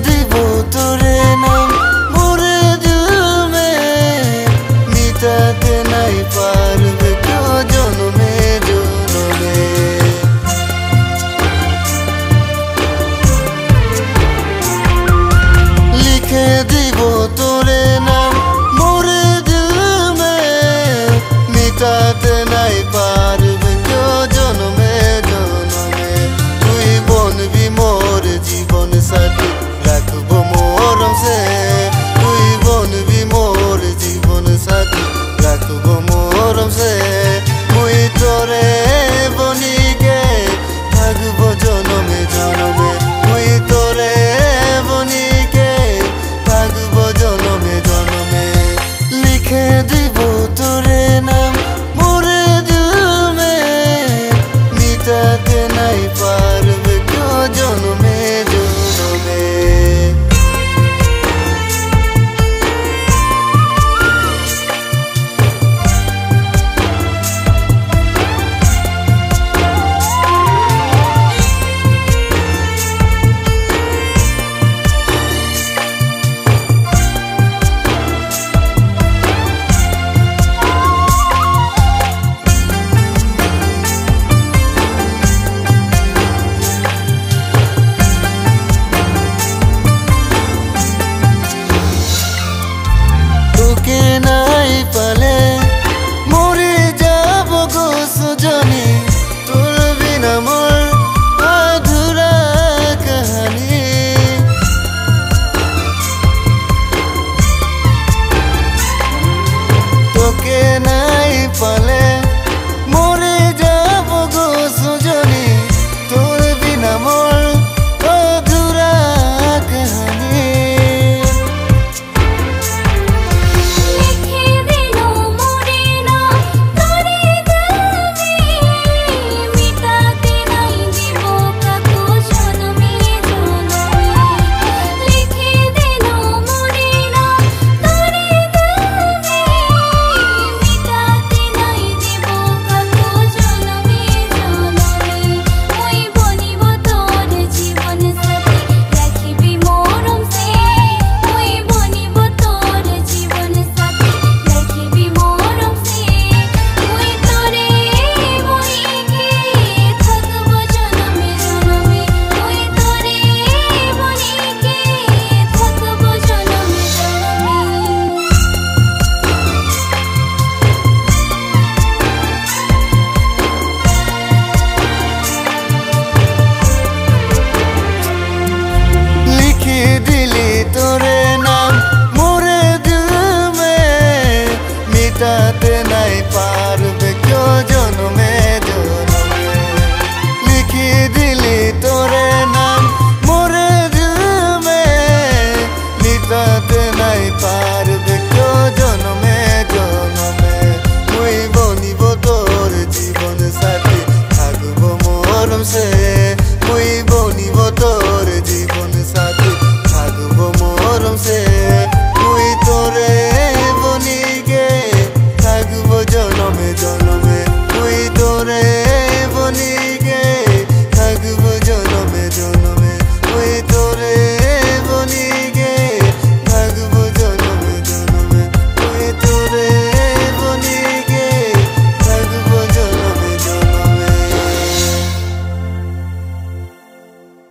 দিব তোরে নাম মোরে দিলমে মিটাতে নাই পারবে কেউ জনমে জনমে লিখে দিব তোরে নাম মোরে দিলমে মিটাতে নাই পারবে কেউ জনমে জনমে তুই বনবি মোর জীবন সাথী রাখবো মরম সে তুই বনবি মোর জীবন সাথী রাখবো মরম সে মুই তোরে বনিকে থাকবো জনমে জনমে মুই তোরে বনিকে থাকবো জনমে জনমে লিখে দিব তোরে নাম মোরে দিলমে মিটাতে নাই পারবে কেউ জনমে জনমে তোকে নাই পালে মরে যাব গো সুজনি তোর বিনা মোর আধুরা কাহানি তোকে নাই পালে মরে যাব গো সুজনি তোর বিনা মোর আধুরা কাহানি দিলি তোরে নাম মোরে দিলমে মিটাতে নাই পারবে কেউ জনমে জনমে লিখি দিলি তোরে নাম মোরে দিলমে মিটাতে নাই পারবে কেউ জনমে জনমে মুই বনিব তোর জীবন সাথী থাকবো মরম সে